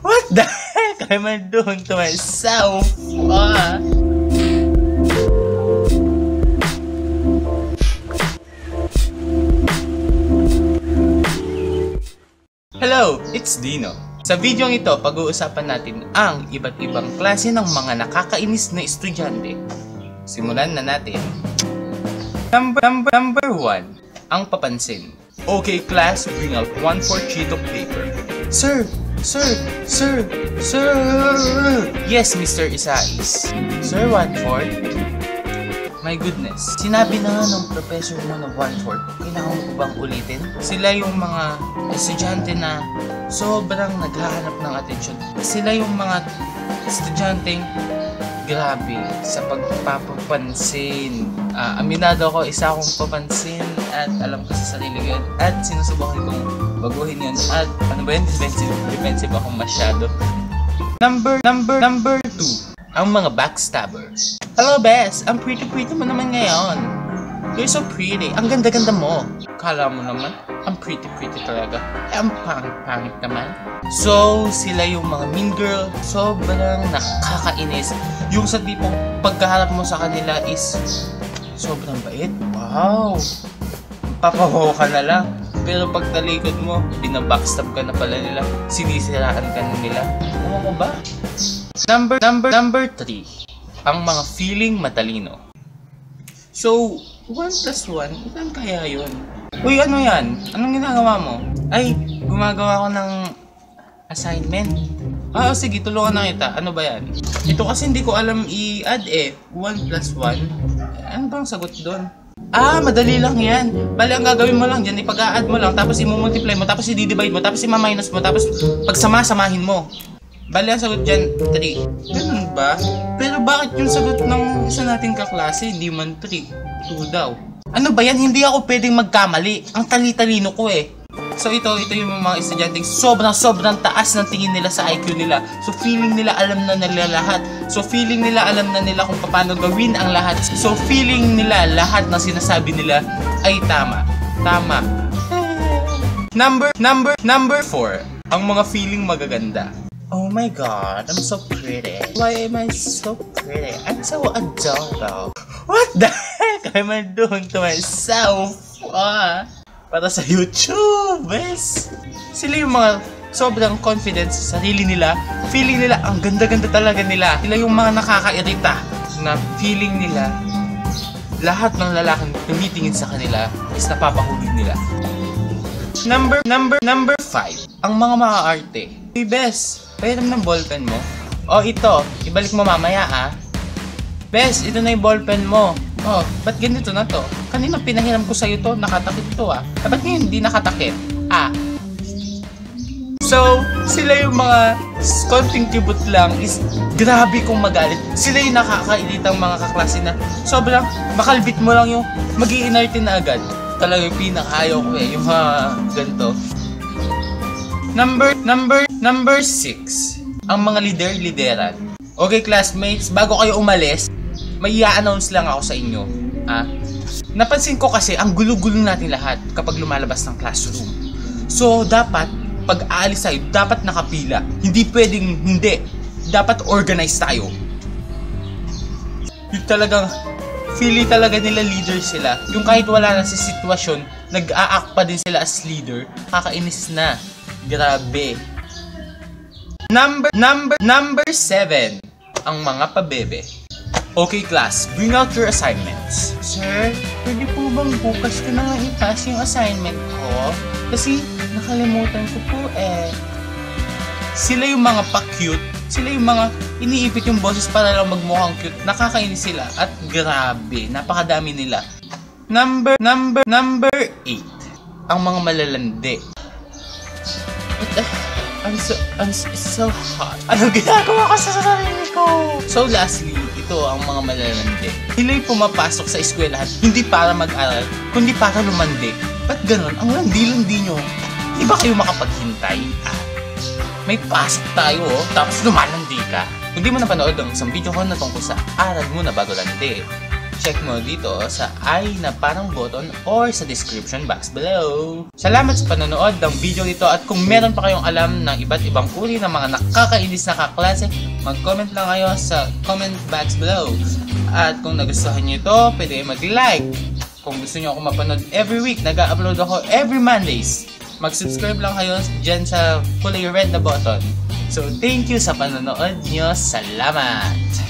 What the heck am I doing to myself? Hello, it's Dino. Sa video ito, pag-uusapan natin ang iba't ibang klase ng mga nakakainis na estudyante. Simulan na natin. Number 1, ang papansin. Okay class, bring out 1/4 sheet of paper. Sir! Yes, Mr. Isais. Sir, 1/4? My goodness. Sinabi na nga ng professor mo na 1/4. Kailangan ko bang ulitin? Sila yung mga estudyante na sobrang naghahanap ng atensyon. Sila yung mga estudyanteng grabe sa pagpapapansin. Aminado ako, isa akong papansin at alam ko sa sarili ko yun. At sinusubukan kong baguhin yun. At ano ba yun? Defensive akong masyado. Number 2. Ang mga backstabbers. Hello, Bes! Ang pretty mo naman ngayon. You're so pretty. Ang ganda-ganda mo. Kala mo naman, ang pretty talaga. Ang pangit naman. So, sila yung mga mean girl. Sobrang nakakainis. Yung sa tipong pagkaharap mo sa kanila is sobrang bait. Wow! Papawaw ka na lang. Pero pag talikod mo, binabackstab ka na pala nila. Sinisiraan ka na nila. Ano mo ba? Number 3. Ang mga feeling matalino. So, 1 + 1, ilan kaya yun? Uy, ano yan? Anong ginagawa mo? Ay, gumagawa ko ng assignment. Sige, tulungan na kita. Ano ba yan? Ito kasi hindi ko alam i-add 1 + 1. Ano bang sagot doon? Madali lang yan. Bali, ang gagawin mo lang dyan, ipag-a-add mo lang, tapos i-multiply mo, tapos i-divide mo, tapos i-minus mo, tapos pagsama-samahin mo. Bali, ang sagot dyan, 3. Ganun ba? Pero bakit yung sagot ng isa nating kaklase, hindi man 3? 2 daw. Ano ba yan? Hindi ako pwedeng magkamali. Ang tali-talino ko eh. So ito yung mga estudyanteng sobrang taas ng tingin nila sa IQ nila. So feeling nila alam na nila lahat. So feeling nila alam na nila kung paano gawin ang lahat. So feeling nila lahat ng sinasabi nila ay tama. Number 4. Ang mga feeling magaganda. Oh my god, I'm so pretty. Why am I so pretty? I'm so adorable. What the heck am I doing to myself? Para sa YouTube, bes. Sila yung mga sobrang confident sa sarili nila. Feeling nila, ang ganda-ganda talaga nila. Sila yung mga nakakairita na feeling nila lahat ng lalaking tumitingin sa kanila is napapahuli nila. Number 5. Ang mga makaarte. Hey, bes. Pahiram ng ballpen mo. Ito. Ibalik mo mamaya, Bes, ito na yung ballpen mo. Ba't ganito na to? Kanina pinahiram ko sa'yo to, nakatakip to, Ba't ngayon hindi nakatakip? So, sila yung mga konting kibot lang is grabe kong magalit. Sila yung nakakainitang mga kaklase na sobrang makalbit mo lang yung mag-i-inarte na agad. Talaga yung pinakayaw ko yung mga ganito. Number 6. Ang mga lideran. Okay, classmates, bago kayo umalis, may i-announce lang ako sa inyo. Napansin ko kasi ang gulo-gulo natin lahat kapag lumalabas ng classroom. So, dapat, pag aalis tayo, dapat nakapila. Hindi pwedeng hindi. Dapat organize tayo. Yung talagang, feeling talaga nila leader sila. Yung kahit wala na sa sitwasyon, nag-a-act pa din sila as leader. Kakainis na. Grabe. Number 7. Ang mga pabebe. Okay class, bring out your assignments. Sir, pwede po bang bukas ko na nga i-pass yung assignment ko? Kasi nakalimutan ko po Sila yung mga pa-cute. Sila yung mga iniipit yung boses para lang magmukhang cute. Nakakainis sila at grabe, napakadami nila. Number 8. Ang mga malalandi. I'm so hot. Anong ginagawa ko sa sarili ko? So lastly, ito ang mga malalandi. Sila yung pumapasok sa eskwelahan hindi para mag-aral, kundi para lumandi. Ba't ganun? Ang landi-landi nyo. Di ba kayo makapaghintay? May pasok tayo tapos lumalandi ka. Kung di mo napanood ang isang video ko na tungkol sa aral muna bago landi, check mo dito sa I na parang button or sa description box below. Salamat sa panonood ng video ito at kung meron pa kayong alam ng iba't ibang uri ng mga nakakainis na kaklase, mag-comment lang kayo sa comment box below. At kung nagustuhan nyo ito, pwede mag-like. Kung gusto nyo ako mapanood every week, nag-upload ako every Mondays. Mag-subscribe lang kayo dyan sa kulay red na button. So, thank you sa panonood nyo. Salamat!